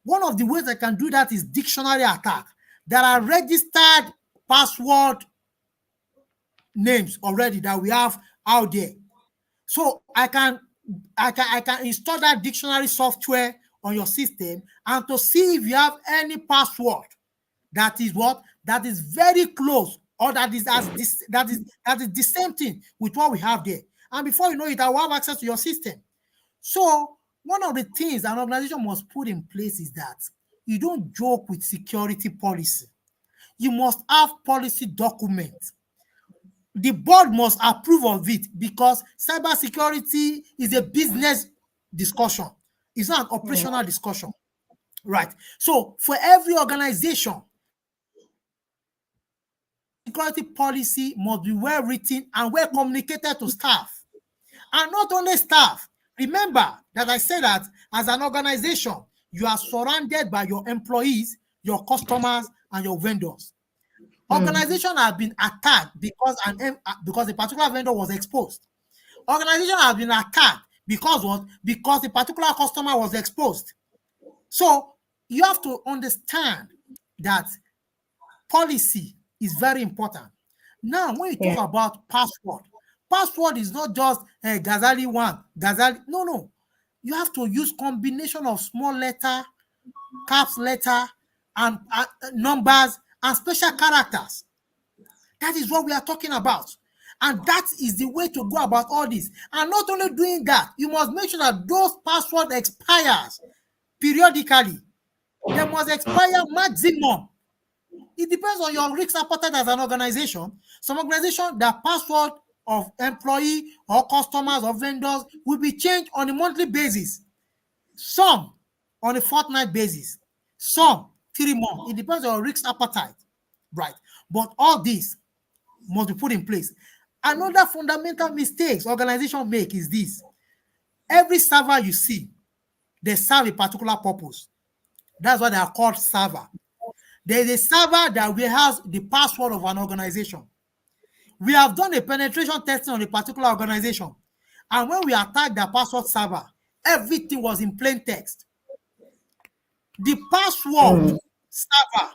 One of the ways I can do that is dictionary attack. There are registered password names already that we have out there. So I can install that dictionary software on your system and to see if you have any password that is very close or that is the same thing with what we have there. And before you know it, I will have access to your system. So one of the things an organization must put in place is that you don't joke with security policy. You must have policy documents. The board must approve of it because cybersecurity is a business discussion. It's not an operational discussion, right? So for every organization, security policy must be well written and well communicated to staff. And not only staff. Remember that I said that as an organization, you are surrounded by your employees, your customers, and your vendors. Organizations have been attacked because a particular vendor was exposed. Organizations have been attacked because what? Because a particular customer was exposed. So you have to understand that policy is very important. Now, when you talk about password is not just Ghazali 1, Ghazali. No. You have to use combination of small letter, caps letter, and numbers and special characters. That is what we are talking about. And that is the way to go about all this. And not only doing that, you must make sure that those passwords expires periodically. They must expire maximum. It depends on your risk appetite as an organization. Some organization, the password of employee or customers or vendors will be changed on a monthly basis. Some on a fortnight basis. Some 3 months. It depends on your risk appetite. Right. But all this must be put in place. Another fundamental mistakes organizations make is this. Every server you see, they serve a particular purpose. That's why they are called server. There is a server that has the password of an organization. We have done a penetration testing on a particular organization. And when we attacked the password server, everything was in plain text. The password server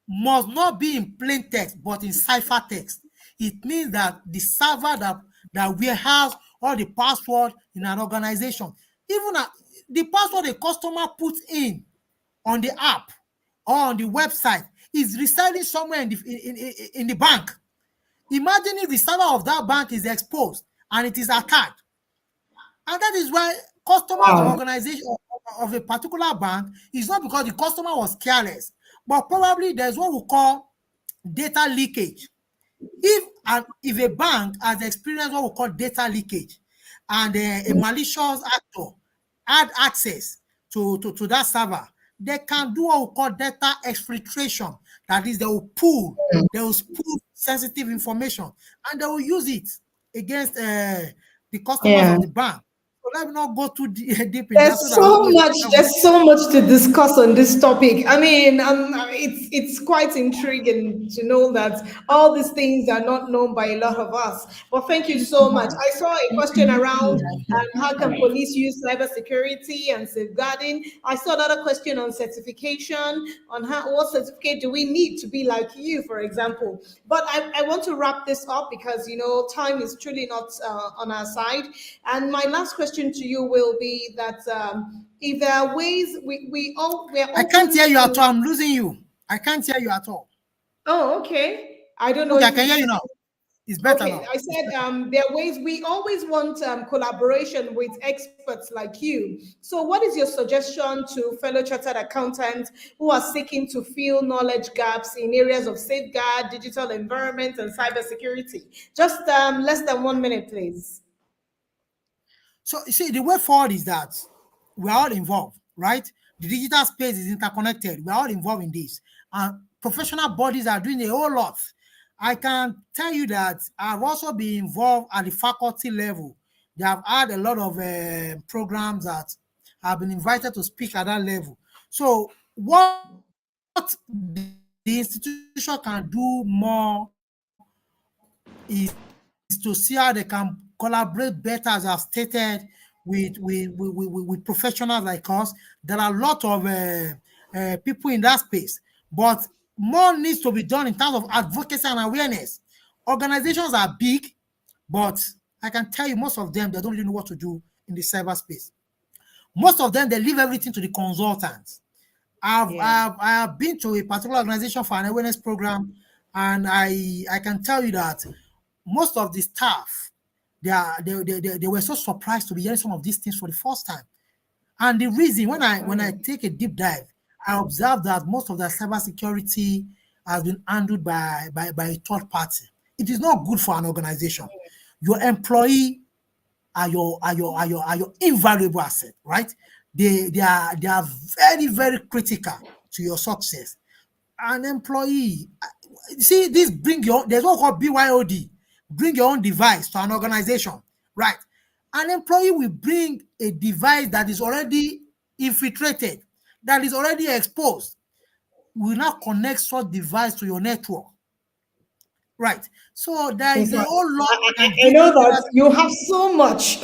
must not be in plain text, but in ciphertext. It means that the server that warehouse all the password in an organization, even the password a customer puts in on the app or on the website is residing somewhere in the bank. Imagine if the server of that bank is exposed and it is attacked. And that is why customers of organization of a particular bank is not because the customer was careless, but probably there's what we call data leakage. If a bank has experienced what we call data leakage and a malicious actor had access to that server, they can do what we call data exfiltration. That is, they will pull sensitive information and they will use it against the customers of the bank. So let me not go too deep in that. There's so much to discuss on this topic. I mean, it's quite intriguing to know that all these things are not known by a lot of us. But thank you so much. I saw a question around how can police use cybersecurity and safeguarding. I saw another question on certification, on what certificate do we need to be like you, for example. But I want to wrap this up because, time is truly not on our side. And my last question to you will be that if there are ways I can't hear you at all. I'm losing you. I can't hear you at all. Oh, okay. I don't know. Okay, I can hear you now. It's better now. I said there are ways we always want collaboration with experts like you. So what is your suggestion to fellow chartered accountants who are seeking to fill knowledge gaps in areas of safeguard, digital environment, and cybersecurity? Just less than 1 minute, please. So you see, the way forward is that we're all involved, right? The digital space is interconnected. We're all involved in this. And professional bodies are doing a whole lot. I can tell you that I've also been involved at the faculty level. They have had a lot of programs that have been invited to speak at that level. So what the institution can do more is to see how they can collaborate better, as I've stated, with professionals like us. There are a lot of people in that space, but more needs to be done in terms of advocacy and awareness. Organizations are big, but I can tell you most of them, they don't really know what to do in the cyberspace. Most of them, they leave everything to the consultants. I have been to a particular organization for an awareness program, and I can tell you that most of the staff, they were so surprised to be hearing some of these things for the first time. And the reason, when I take a deep dive, I observe that most of the cybersecurity has been handled by a third party. It is not good for an organization. Your employee are your invaluable asset, right? They are very, very critical to your success. An employee, see, there's what called BYOD, bring your own device to an organization, right? An employee will bring a device that is already infiltrated, that is already exposed. will now connect such device to your network. Right. So there is a whole lot. I know that you have so much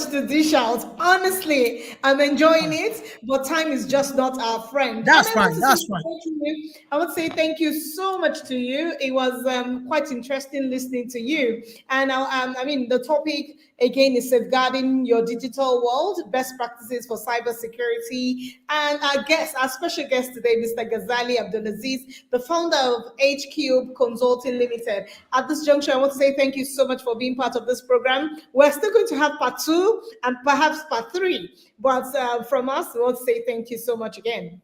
to dish out. Honestly, I'm enjoying it, but time is just not our friend. That's and I want fine. to That's say fine. thank you. I want to say thank you so much to you. It was quite interesting listening to you. And I mean, the topic again is safeguarding your digital world, best practices for cybersecurity. And our special guest today, Mr. Ghazali Abdulazeez, the founder of Hqube Consulting Limited. At this juncture, I want to say thank you so much for being part of this program. We're still going to have part 2 and perhaps part 3, but from us, we want to say thank you so much again.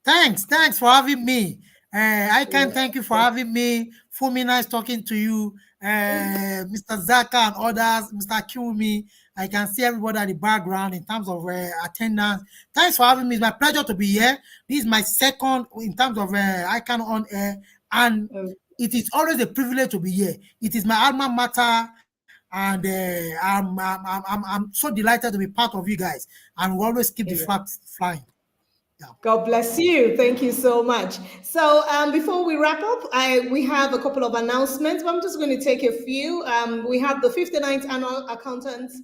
Thanks for having me. I can thank you for having me. Fumi, nice talking to you. Mr. Zaka and others, Mr. Hqube. I can see everybody at the background in terms of attendance. Thanks for having me. It's my pleasure to be here. This is my second in terms of ICAN on air, and it is always a privilege to be here. It is my alma mater, and I'm so delighted to be part of you guys, and we always keep the flag flying. God bless you. Thank you so much. So before we wrap up, we have a couple of announcements, but I'm just going to take a few. We have the 59th Annual Accountants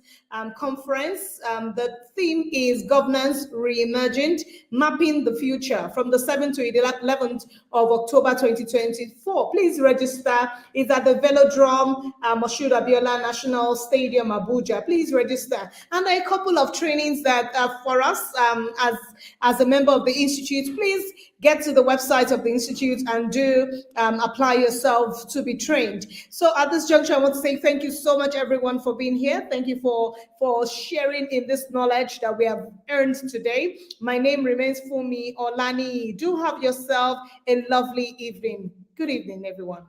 Conference. The theme is Governance Reimagined, Mapping the Future, from the 7th to 11th of October 2024. Please register. It's at the Velodrome, Moshood Abiola National Stadium, Abuja. Please register. And there are a couple of trainings that are for us as a member of the Institute. Please get to the website of the Institute and do apply yourself to be trained. So at this juncture, I want to say thank you so much, everyone, for being here. Thank you for sharing in this knowledge that we have earned today. My name remains Fumi Olani. Do have yourself a lovely evening. Good evening, everyone.